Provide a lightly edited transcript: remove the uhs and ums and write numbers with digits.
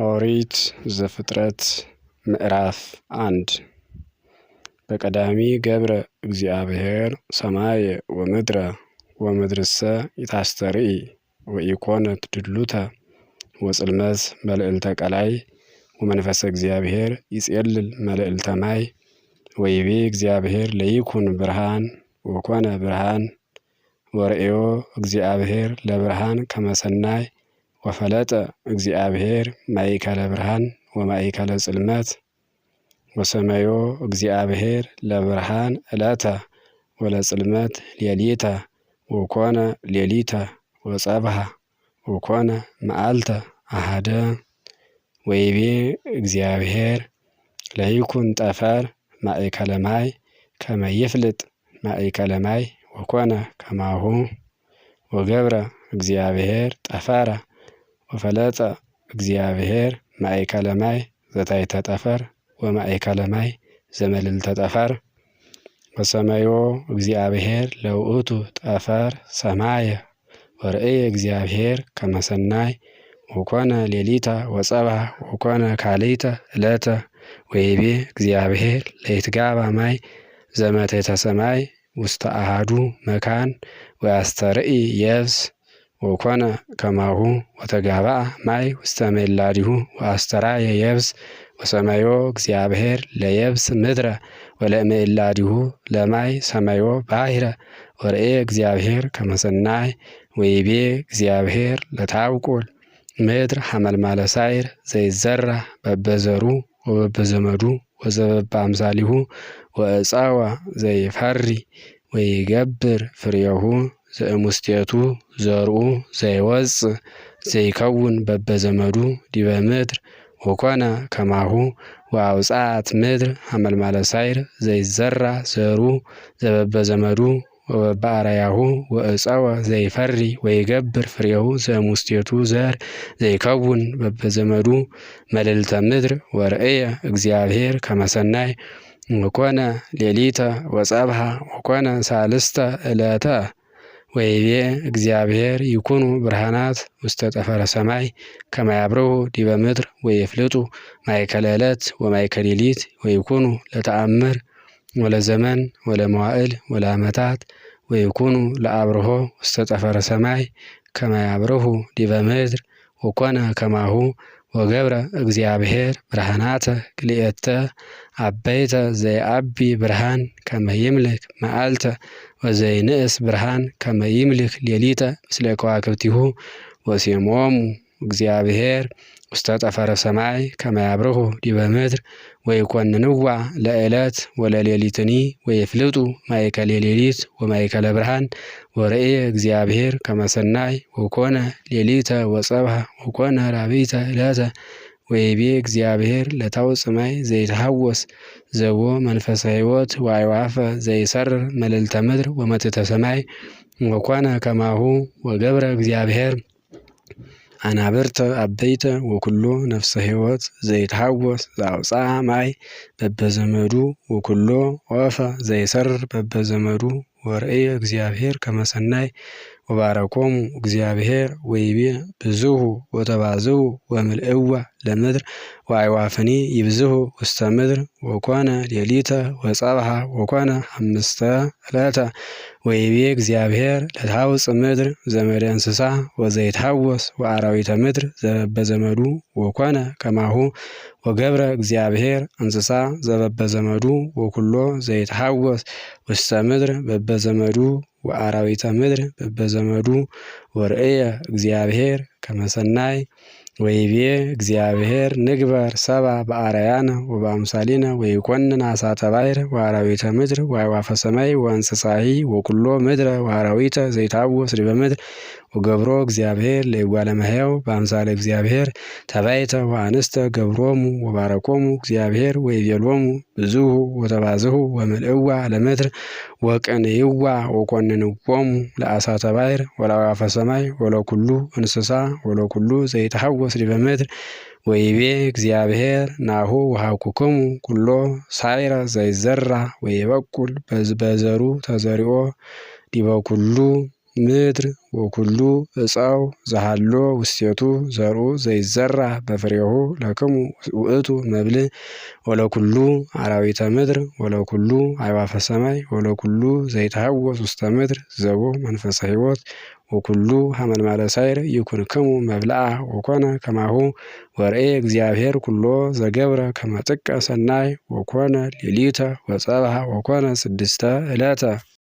ኦሪት ዘፍጥረት ምዕራፍ 1 በቀዳሚ ገብረ እግዚአብሔር ሰማየ ወምድረ ወምድርሰ ይታስተርኢ ወኢኮነት ድሉተ ወጽልመት መልዕልተ ቀላይ ወመንፈሰ እግዚአብሔር ይጼልል መልዕልተ ማይ ወይቤ እግዚአብሔር ለይኩን ብርሃን ወኮነ ብርሃን ወርእዮ እግዚአብሔር ለብርሃን ከመሰናይ ወፈለጠ እግዚአብሔር ማእከለ ብርሃን ወማእከለ ጽልመት ወሰመዮ እግዚአብሔር ለብርሃን ዕለተ ወለጽልመት ሌሊተ ወኮነ ሌሊተ ወጸብሐ ወኮነ መዓልተ አሐደ ወይቤ እግዚአብሔር ለይኩን ጠፈር ማእከለ ማይ ከመ ይፍልጥ ማእከለ ማይ ወኮነ ከማሁ ወገብረ እግዚአብሔር ጠፈረ ወፈለጠ እግዚአብሔር ማእከለ ማይ ዘታሕተ ጠፈር ወማእከለ ማይ ዘመልዕልተ ጠፈር ወሰመዮ እግዚአብሔር ለውእቱ ጠፈር ሰማየ ወርእየ እግዚአብሔር ከመ ሰናይ ወኮነ ሌሊተ ወጸብሐ ወኮነ ካልእተ ዕለተ ወይቤ እግዚአብሔር ለይትጋባ ማይ ዘመቴተ ሰማይ ውስተ አሐዱ መካን ወያስተርኢ የብስ ወኮነ ከማሁ ወተጋብአ ማይ ውስተ ምዕላዲሁ ወአስተርአየ የብስ ወሰመዮ እግዚአብሔር ለየብስ ምድረ ወለምዕላዲሁ ለማይ ሰመዮ ባሕረ ወርእየ እግዚአብሔር ከመ ሰናይ ወይቤ እግዚአብሔር ለታብቁል ምድር ሐመልማለ ሳዕር ዘይዘራ በበዘሩ ወበበዘመዱ ወዘበበአምሳሊሁ ወዕፀወ ዘይፈሪ ወይገብር ፍሬሁ ዘእሙስቴቱ ዘርኡ ዘይወፅእ ዘይከውን በበዘመዱ ዲበ ምድር ወኮነ ከማሁ ወአውፅአት ምድር ሐመልማለ ሳዕር ዘይዘራ ዘሩ ዘበበዘመዱ ወበበአርአያሁ ወዕፀወ ዘይፈሪ ወይገብር ፍሬሁ ዘእሙስቴቱ ዘር ዘይከውን በበዘመዱ መልዕልተ ምድር ወርእየ እግዚአብሔር ከመ ሰናይ ወኮነ ሌሊተ ወጸብሐ ወኮነ ሳልስተ ዕለተ ወይቤ እግዚአብሔር ይኩኑ ብርሃናት ውስተ ጠፈረ ሰማይ ከመ ያብርሁ ዲበ ምድር ወይፍልጡ ማእከለ ዕለት ወማእከለ ሌሊት ወይኩኑ ለተአምር ወለዘመን ወለመዋዕል ወለዓመታት ወይኩኑ ለአብርሆ ውስተ ጠፈረ ሰማይ ከመ ያብርሁ ዲበ ምድር ወኮነ ከማሁ ወገብረ እግዚአብሔር ብርሃናተ ክልኤተ አበይተ ዘይአቢ ብርሃን ከመ ይምልክ መዓልተ ወዘይንእስ ብርሃን ከመ ይምልክ ሌሊተ ምስለ ከዋክብቲሁ ወሴሞሙ እግዚአብሔር ውስተ ጠፈረ ሰማይ ከመ ያብርሁ ዲበ ምድር ወይኰንንዋ ለዕለት ወለሌሊትኒ ወይፍልጡ ማእከለ ሌሊት ወማእከለ ብርሃን ወርእየ እግዚአብሔር ከመ ሰናይ ወኮነ ሌሊተ ወጸብሐ ወኮነ ራብዒተ ዕለተ ወይቤ እግዚአብሔር ለታውፅእ ማይ ዘይትሐወስ ዘቦ መንፈሰ ሕይወት ወአዕዋፈ ዘይሰርር መልዕልተ ምድር ወመትሕተ ሰማይ ወኮነ ከማሁ ወገብረ እግዚአብሔር አናብርተ አበይተ ወኩሎ ነፍሰ ሕይወት ዘይትሐወስ ዘአውፅአ ማይ በበዘመዱ ወኩሎ ወፈ ዘይሰርር በበዘመዱ ወርእየ እግዚአብሔር ከመ ሰናይ ወባረኮሙ እግዚአብሔር ወይቤ ብዝሑ ወተባዝሑ ወምልእዋ ለምድር ወአዕዋፍኒ ይብዝሑ ውስተ ምድር ወኮነ ሌሊተ ወጸብሐ ወኮነ ሐምስተ ዕለተ ወይቤ እግዚአብሔር ለታውፅእ ምድር ዘመደ እንስሳ ወዘይትሐወስ ወአራዊተ ምድር ዘበበዘመዱ ወኮነ ከማሁ ወገብረ እግዚአብሔር እንስሳ ዘበበዘመዱ ወኩሎ ዘይትሐወስ ውስተ ምድር በበዘመዱ ወአራዊተ ምድር በበዘመዱ ወርእየ እግዚአብሔር ከመ ሰናይ ወይቤ እግዚአብሔር ንግበር ሰብአ በአርአያነ ወበአምሳሊነ ወይኰንን ዓሣተ ባሕር ወአራዊተ ምድር ወአዕዋፈ ሰማይ ወእንስሳሂ ወኩሎ ምድረ ወአራዊተ ዘይትሐወስ ዲበ ምድር ወገብሮ እግዚአብሔር ለእጓለ እመሕያው በአምሳለ እግዚአብሔር ተባይተ ወአንስተ ገብሮሙ ወባረኮሙ እግዚአብሔር ወይቤሎሙ ብዝሑ ወተባዝሑ ወምልእዋ ለምድር ወቅንይዋ ወኰንንዎሙ ለዓሣተ ባሕር ወለአዕዋፈ ሰማይ ወለኩሉ እንስሳ ወለኩሉ ዘይትሐወስ ዲበ ምድር ወይቤ እግዚአብሔር ናሁ ወሀብኩክሙ ኩሎ ሳዕረ ዘይዘራ ወይበቁል በዘሩ ተዘሪኦ ዲበ ኩሉ ምድር ወኩሉ እፀው ዘሃሎ ውስቴቱ ዘርኡ ዘይዘራ በፍሬሁ ለክሙ ውእቱ መብልዕ ወለኩሉ አራዊተ ምድር ወለኩሉ አዕዋፈ ሰማይ ወለኩሉ ዘይተሐወስ ውስተ ምድር ዘቦ መንፈሰ ሕይወት ወኩሉ ሐመልማለ ሳይር ይኩንክሙ መብልዓ ወኮነ ከማሁ ወርኤ እግዚአብሔር ኩሎ ዘገብረ ከመ ጥቀ ሰናይ ወኮነ ሌሊተ ወጸብሐ ወኮነ 6 ዕለተ